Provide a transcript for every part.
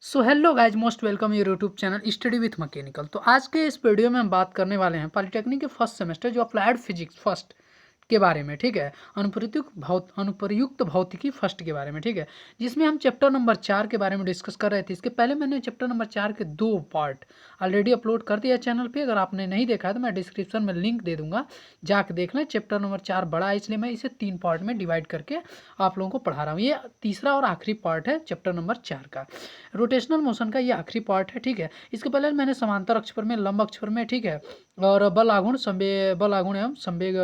So hello guys, most welcome your YouTube channel study with mechanical. तो आज के इस वीडियो में हम बात करने वाले हैं पॉलिटेक्निक के फर्स्ट सेमेस्टर जो अप्लाइड फिजिक्स फर्स्ट के बारे में। ठीक है, अनुप्रयुक्त भौतिकी फर्स्ट के बारे में। ठीक है, जिसमें हम चैप्टर नंबर 4 के बारे में डिस्कस कर रहे थे। इसके पहले मैंने चैप्टर नंबर 4 के 2 पार्ट ऑलरेडी अपलोड कर दिया चैनल पे। अगर आपने नहीं देखा है तो मैं डिस्क्रिप्शन में लिंक दे दूंगा, जाके देख लें। चैप्टर नंबर 4 बड़ा है, इसलिए मैं इसे 3 पार्ट में डिवाइड करके आप लोगों को पढ़ा रहा हूँ। ये तीसरा और आखिरी पार्ट है चैप्टर नंबर 4 का। रोटेशनल मोशन का ये आखिरी पार्ट है। ठीक है, इसके पहले मैंने समांतर अक्ष पर में, लंब अक्ष पर में, ठीक है, और बल आघूर्ण एवं संवेग,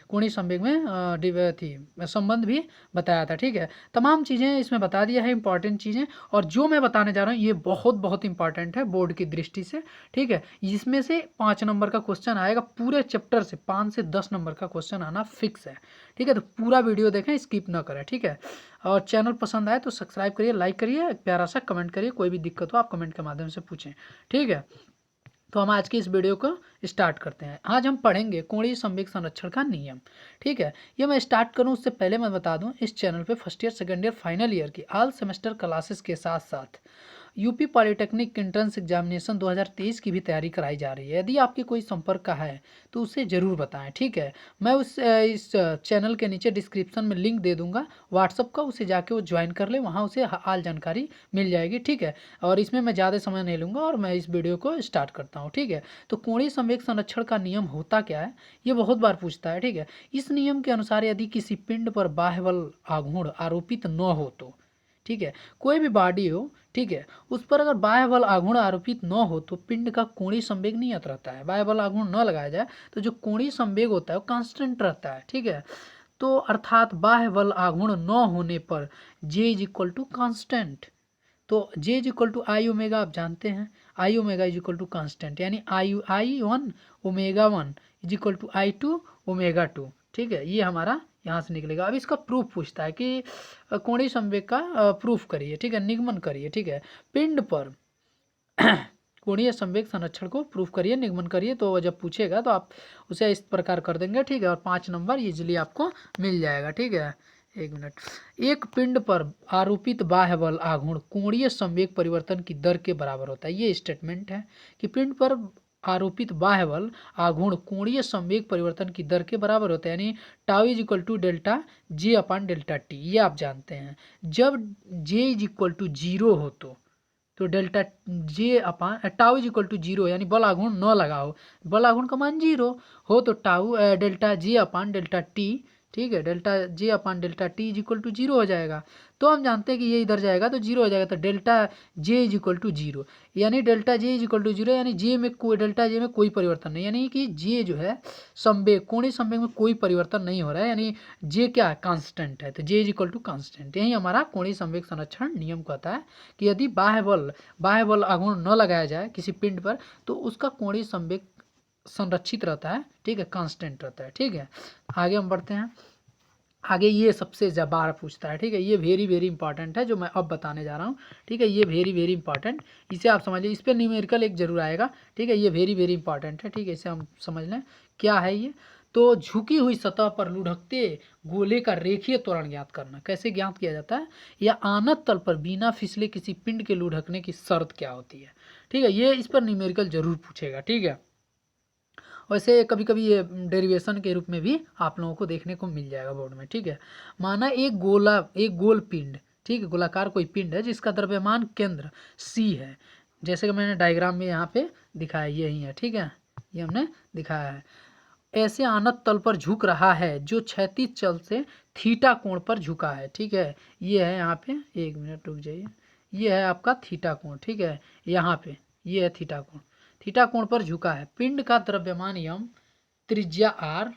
कोणीय संवेग में संबंध भी बताया था। ठीक है, तमाम चीज़ें इसमें बता दिया है, इंपॉर्टेंट चीज़ें। और जो मैं बताने जा रहा हूँ ये बहुत बहुत इंपॉर्टेंट है बोर्ड की दृष्टि से। ठीक है, इसमें से 5 नंबर का क्वेश्चन आएगा पूरे चैप्टर से। 5 से 10 नंबर का क्वेश्चन आना फिक्स है। ठीक है, तो पूरा वीडियो देखें, स्किप ना करें। ठीक है, और चैनल पसंद आए तो सब्सक्राइब करिए, लाइक करिए, एक प्यारा सा कमेंट करिए। कोई भी दिक्कत हो आप कमेंट के माध्यम से पूछें। ठीक है, तो हम आज की इस वीडियो को स्टार्ट करते हैं। आज हम पढ़ेंगे कोणीय संवेग संरक्षण का नियम। ठीक है, ये मैं स्टार्ट करूं उससे पहले मैं बता दूं, इस चैनल पे first year, second year, final year की ऑल सेमेस्टर क्लासेस के साथ साथ यूपी पॉलिटेक्निक एंट्रेंस एग्जामिनेशन 2023 की भी तैयारी कराई जा रही है। यदि आपके कोई संपर्क का है तो उसे ज़रूर बताएं। ठीक है, मैं इस चैनल के नीचे डिस्क्रिप्शन में लिंक दे दूंगा व्हाट्सअप का, उसे जाके वो ज्वाइन कर ले, वहाँ उसे हाल जानकारी मिल जाएगी। ठीक है, और इसमें मैं ज़्यादा समय नहीं लूँगा और मैं इस वीडियो को स्टार्ट करता हूँ। ठीक है, तो कोणीय संवेग संरक्षण का नियम होता क्या है, ये बहुत बार पूछता है। ठीक है, इस नियम के अनुसार यदि किसी पिंड पर बाह्य बल आघूर्ण आरोपित न हो तो, ठीक है, कोई भी बॉडी हो, ठीक है, उस पर अगर बाह्य बल आघूर्ण आरोपित न हो तो पिंड का कोणीय संवेग नियत रहता है। बाह्य बल आघूर्ण न लगाया जाए तो जो कोणीय संवेग होता है वो कांस्टेंट रहता है। ठीक है, तो अर्थात बाह्य बल आघूर्ण न होने पर J is equal to constant. तो J is equal to I omega, आप जानते हैं I omega is equal to constant, यानी I 1 omega 1 is equal to I 2 omega 2। ठीक है, ये हमारा यहाँ से निकलेगा। अब इसका प्रूफ पूछता है कि कोणीय संवेग का प्रूफ करिए। ठीक है, निगमन करिए। ठीक है, पिंड पर कोणीय संवेग संरक्षण को प्रूफ करिए, निगमन करिए। तो जब पूछेगा तो आप उसे इस प्रकार कर देंगे। ठीक है, और 5 नंबर इजिली आपको मिल जाएगा। ठीक है, एक मिनट। एक पिंड पर आरोपित बाह्य बल आघूर्ण कोणीय संवेग परिवर्तन की दर के बराबर होता है। ये स्टेटमेंट है कि पिंड पर आरोपित बाह्य बल आघूर्ण कोणीय संवेग परिवर्तन की दर के बराबर होता है, यानी tau is equal to delta J upon delta T. ये आप जानते हैं, जब जे इज इक्वल टू 0 हो तो delta J upon tau is equal to 0, यानी बल आघूर्ण न लगा हो, बल आघूर्ण का मान 0 हो तो tau delta J upon delta T, ठीक है, delta J upon delta T is equal to 0 हो जाएगा। तो हम जानते हैं कि ये इधर जाएगा तो 0 हो जाएगा, तो delta J is equal to 0, यानी delta J is equal to 0, यानी जे में कोई डेल्टा जे में कोई परिवर्तन नहीं, यानी कि जे जो है संवेग, कोणीय संवेग में कोई परिवर्तन नहीं हो रहा है, यानी जे क्या है, कांस्टेंट है। तो J is equal to constant, यही हमारा कोणीय संवेग संरक्षण नियम कहता है कि यदि बाह्य बल आघूर्ण न लगाया जाए किसी पिंड पर तो उसका कोणीय संवेग संरक्षित रहता है। ठीक है, कांस्टेंट रहता है। ठीक है, आगे हम बढ़ते हैं। आगे ये सबसे बार पूछता है। ठीक है, ये वेरी वेरी इंपॉर्टेंट है जो मैं अब बताने जा रहा हूँ। ठीक है, ये वेरी वेरी इंपॉर्टेंट, इसे आप समझ लें। इस पर न्यूमेरिकल एक जरूर आएगा। ठीक है, ये वेरी वेरी इंपॉर्टेंट है। ठीक है, इसे हम समझ लें क्या है ये। तो झुकी हुई सतह पर लुढ़कते गोले का रेखीय त्वरण ज्ञात करना। कैसे ज्ञात किया जाता है, या आनत तल पर बिना फिसले किसी पिंड के लुढ़कने की शर्त क्या होती है। ठीक है, ये इस पर न्यूमेरिकल जरूर पूछेगा। ठीक है, वैसे कभी कभी ये डेरिवेशन के रूप में भी आप लोगों को देखने को मिल जाएगा बोर्ड में। ठीक है, माना एक गोल पिंड, ठीक है, गोलाकार कोई पिंड है जिसका द्रव्यमान केंद्र C है, जैसे कि मैंने डायग्राम में यहाँ पे दिखाया, यही है। ठीक है, ये हमने दिखाया है। ऐसे आनत तल पर झुक रहा है जो क्षैतिज तल से थीटा कोण पर झुका है। ठीक है, ये है यहाँ पे, एक मिनट रुक जाइए, ये है आपका थीटा कोण। ठीक है, यहाँ पे ये है थीटा कोण, थीटा कोण पर झुका है। पिंड का द्रव्यमान m, त्रिज्या r,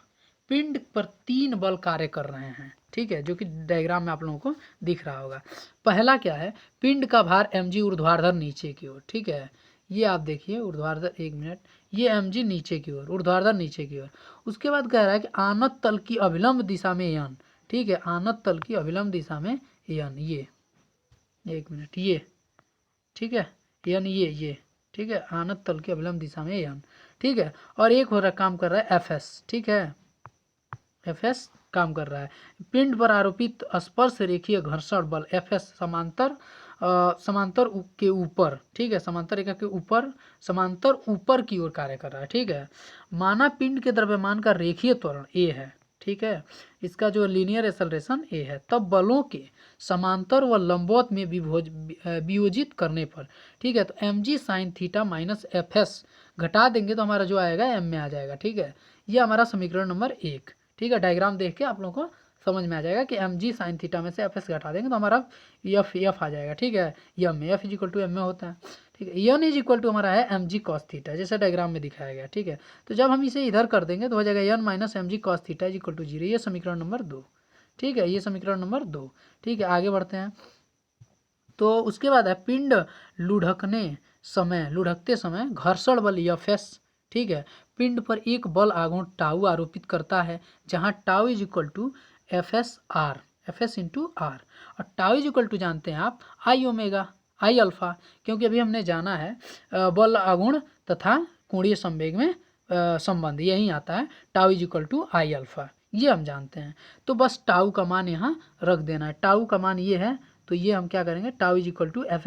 पिंड पर 3 बल कार्य कर रहे हैं। ठीक है, जो कि डायग्राम में आप लोगों को दिख रहा होगा। पहला क्या है, पिंड का भार mg ऊर्ध्वाधर नीचे की ओर। ठीक है, ये आप देखिए ऊर्ध्वाधर, एक मिनट, ये mg नीचे की ओर, ऊर्ध्वाधर नीचे की ओर। उसके बाद कह रहा है कि आनत तल की अभिलंब दिशा में n। ठीक है, आनत तल की अभिलंब दिशा में n, ये एक मिनट, ये ठीक है, n ये ठीक है, आनत तल की अभिलंब दिशा में n। ठीक है, और एक हो रहा काम कर रहा है Fs। ठीक है, Fs काम कर रहा है। पिंड पर आरोपित स्पर्श रेखीय घर्षण बल Fs समांतर समांतर के ऊपर, ठीक है, समांतर रेखा के ऊपर, समांतर ऊपर की ओर कार्य कर रहा है, ठीक है। माना पिंड के द्रव्यमान का रेखीय त्वरण ए है, ठीक है, इसका जो लीनियर एक्सेलरेशन ए है, तब बलों के समांतर व लंबवत में वियोजित करने पर, ठीक है, तो M G sine theta minus F S घटा देंगे तो हमारा जो आएगा एम में आ जाएगा, ठीक है। ये हमारा समीकरण नंबर 1, ठीक है। डायग्राम देख के आप लोगों को समझ में आ जाएगा कि एम जी साइन थीटा में से एफ एस घटा देंगे तो हमारा एफ आ जाएगा, ठीक है। यम में F is equal to M में होता है, ठीक है। यन इज इक्वल टू हमारा है एम जी कॉस थीटा, जैसे डायग्राम में दिखाया गया, ठीक है। तो जब हम इसे इधर कर देंगे तो हो जाएगा N minus M G cos theta is equal to 0। ये समीकरण नंबर 2, ठीक है, ये समीकरण नंबर 2, ठीक है। आगे बढ़ते हैं। तो उसके बाद है पिंड लुढ़कते समय घर्षण बल एफ एस, ठीक है, पिंड पर एक बल आघूर्ण टाउ आरोपित करता है, जहां tau is equal to F S into R, और टाउ इज इक्वल टू जानते हैं आप आई ओमेगा, आई अल्फा, क्योंकि अभी हमने जाना है बल आघूर्ण तथा कोणीय संवेग में संबंध यही आता है, tau is equal to I alpha, ये हम जानते हैं। तो बस टाउ का मान यहाँ रख देना है, टाउ का मान ये है, तो ये हम क्या करेंगे, tau is equal to F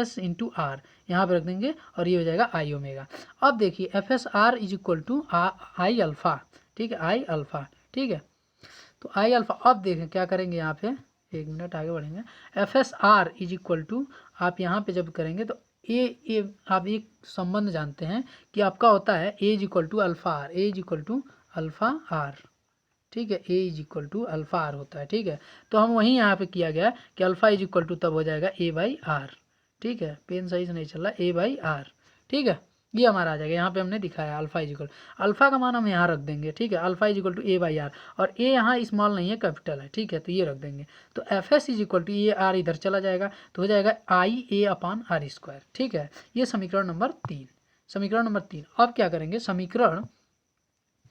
S into R यहाँ पर रख देंगे और ये हो जाएगा आई ओमेगा। अब देखिए F S R is equal to I alpha, ठीक है, आई अल्फा, ठीक है। तो आई अल्फा, अब देखें क्या करेंगे यहाँ पे, एक मिनट आगे बढ़ेंगे। F S R is equal to, आप यहाँ पे जब करेंगे तो ए आप एक संबंध जानते हैं कि आपका होता है a is equal to alpha r, a is equal to alpha r, ठीक है, a is equal to alpha r होता है, ठीक है। तो हम वहीं यहाँ पे किया गया कि अल्फा इज इक्वल टू तब हो जाएगा ए बाई आर, ठीक है, पेन सही से नहीं चल रहा, ए बाई आर, ठीक है, ये हमारा आ जाएगा। यहाँ पे हमने दिखाया अल्फा इज इक्वल, अल्फा का मान हम यहाँ रख देंगे, ठीक है, alpha is equal to a by r, और ए यहाँ स्मॉल नहीं है कैपिटल है, ठीक है, तो ये रख देंगे। तो f s is equal to ये आर इधर चला जाएगा तो हो जाएगा आई ए अपान आर स्क्वायर, ठीक है। ये समीकरण नंबर 3, समीकरण नंबर 3। अब क्या करेंगे, समीकरण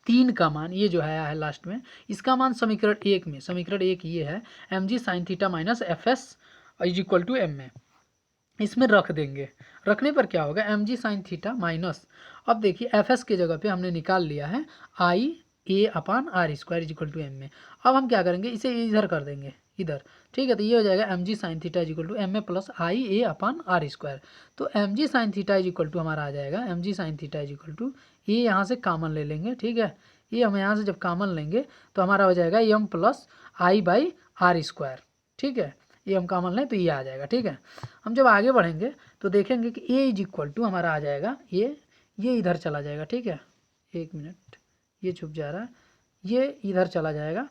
3 का मान ये जो है लास्ट में, इसका मान समीकरण 1 में, समीकरण 1 ये है m ji sine theta minus F s is equal to M में, इसमें रख देंगे। रखने पर क्या होगा, एम जी साइन थीटा माइनस, अब देखिए एफ एस के जगह पे हमने निकाल लिया है I a upon r square is equal to M में। अब हम क्या करेंगे, इसे इधर कर देंगे इधर, ठीक है, तो ये हो जाएगा m ji sine theta is equal to M में plus I a upon r square. तो M G sine theta is equal to हमारा आ जाएगा m ji sine theta is equal to, ये यहाँ से कॉमन ले लेंगे, ठीक है, ये हम यहाँ से जब कॉमन लेंगे तो हमारा हो जाएगा m plus I by r square, ठीक है, ये हम कॉमन लें तो ये आ जाएगा, ठीक है। हम जब आगे बढ़ेंगे तो देखेंगे कि ए इज इक्वल टू हमारा आ जाएगा ये इधर चला जाएगा, ठीक है, एक मिनट, ये छुप जा रहा है, ये इधर चला जाएगा।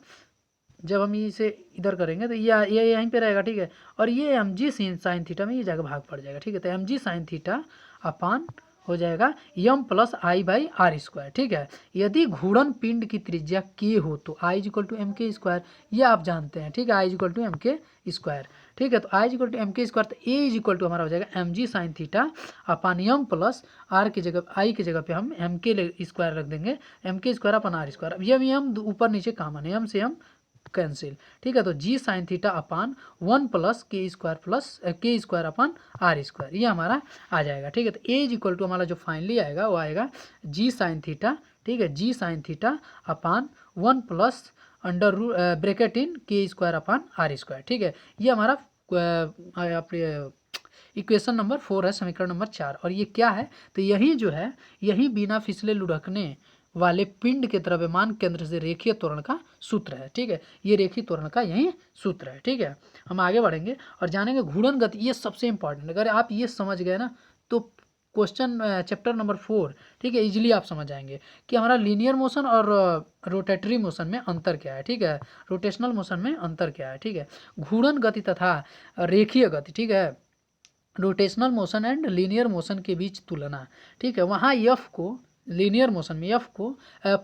जब हम इसे इधर करेंगे तो ये यहीं पे रहेगा, ठीक है, और ये एम जी साइन थीटा में ये जगह भाग पड़ जाएगा, ठीक है। तो M G sine theta upon हो जाएगा m plus I by r square, ठीक है। यदि घूर्णन पिंड की त्रिज्या के हो तो I is equal to m k square, ये आप जानते हैं, ठीक है, I is equal to m k square, ठीक है। तो I is equal to m k square, तो ए इज इक्वल टू हमारा हो जाएगा एम जी sine theta upon m plus r की जगह, आई की जगह पे हम एम के स्क्वायर रख देंगे, M k square upon are square. अब ये यम ऊपर नीचे कॉमन है, एम से हम कैंसिल, ठीक है। तो जी साइन थीटा अपान 1 प्लस के स्क्वायर अपान आर स्क्वायर, ये हमारा आ जाएगा, ठीक है। तो ए इज इक्वल टू हमारा जो फाइनली आएगा वो आएगा जी साइन थीटा, ठीक है, g sine theta upon 1 plus under bracket इन के स्क्वायर अपान आर स्क्वायर, ठीक है। ये हमारा अपने इक्वेशन नंबर 4 है, समीकरण नंबर 4। और ये क्या है, तो यही जो है, यही बिना फिसले लुढ़कने वाले पिंड के द्रव्यमान केंद्र से रेखीय त्वरण का सूत्र है, ठीक है, ये रेखीय त्वरण का यही सूत्र है, ठीक है। हम आगे बढ़ेंगे और जानेंगे घूर्णन गति, ये सबसे इंपॉर्टेंट, अगर आप ये समझ गए ना तो क्वेश्चन चैप्टर नंबर 4, ठीक है, इजीली आप समझ जाएंगे कि हमारा लीनियर मोशन और रोटेटरी मोशन में अंतर क्या है, ठीक है, रोटेशनल मोशन में अंतर क्या है, ठीक है। घूर्णन गति तथा रेखीय गति, ठीक है, rotational motion and linear motion के बीच तुलना, ठीक है। वहाँ एफ को लीनियर मोशन में एफ को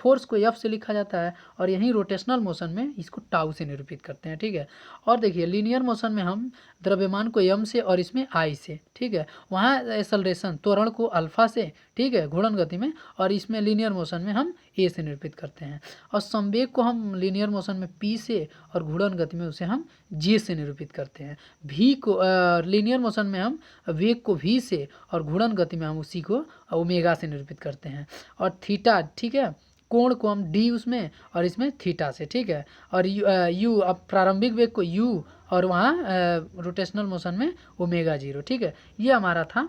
फोर्स को एफ से लिखा जाता है और यहीं रोटेशनल मोशन में इसको टाउ से निरूपित करते हैं, ठीक है। और देखिए लीनियर मोशन में हम द्रव्यमान को एम से और इसमें आई से, ठीक है, वहाँ एक्सेलरेशन त्वरण को अल्फा से, ठीक है, घूर्णन गति में, और इसमें लीनियर मोशन में हम ए से निरूपित करते हैं। और संवेग को हम लीनियर मोशन में पी से और घूर्णन गति में उसे हम जे से निरूपित करते हैं। भी को लीनियर मोशन में हम वेग को वी से और घूर्णन गति में हम उसी को ओमेगा से निरूपित करते हैं। और थीटा, ठीक है, कोण को हम डी उसमें और इसमें थीटा से, ठीक है। और यू अब प्रारंभिक वेग को यू और वहाँ रोटेशनल मोशन में ओमेगा 0, ठीक है, ये हमारा था,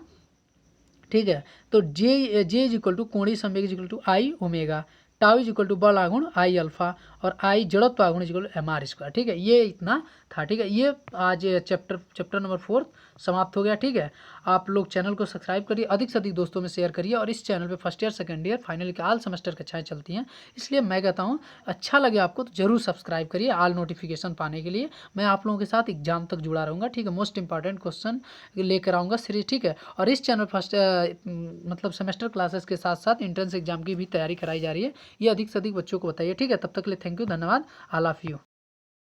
ठीक है। तो जे इज इक्वल टू कोणीय संवेग is equal to I omega, tau is equal to बल आघूर्ण आई अल्फा, और आई जड़त्व आघूर्ण is equal to m r square, ठीक है, ये इतना था, ठीक है। ये आज चैप्टर नंबर 4 समाप्त हो गया, ठीक है। आप लोग चैनल को सब्सक्राइब करिए, अधिक से अधिक दोस्तों में शेयर करिए, और इस चैनल पे first year second year final के ऑल सेमेस्टर कक्षाएं चलती हैं, इसलिए मैं कहता हूँ अच्छा लगे आपको तो जरूर सब्सक्राइब करिए ऑल नोटिफिकेशन पाने के लिए। मैं आप लोगों के साथ एग्जाम तक जुड़ा रहूँगा, ठीक है, मोस्ट इंपॉर्टेंट क्वेश्चन लेकर आऊँगा सीरीज, ठीक है। और इस चैनल फर्स्ट मतलब सेमेस्टर क्लासेस के साथ साथ एंट्रेंस एग्जाम की भी तैयारी कराई जा रही है, ये अधिक से अधिक बच्चों को बताइए, ठीक है। तब तक के लिए थैंक यू, धन्यवाद, आई लव यू।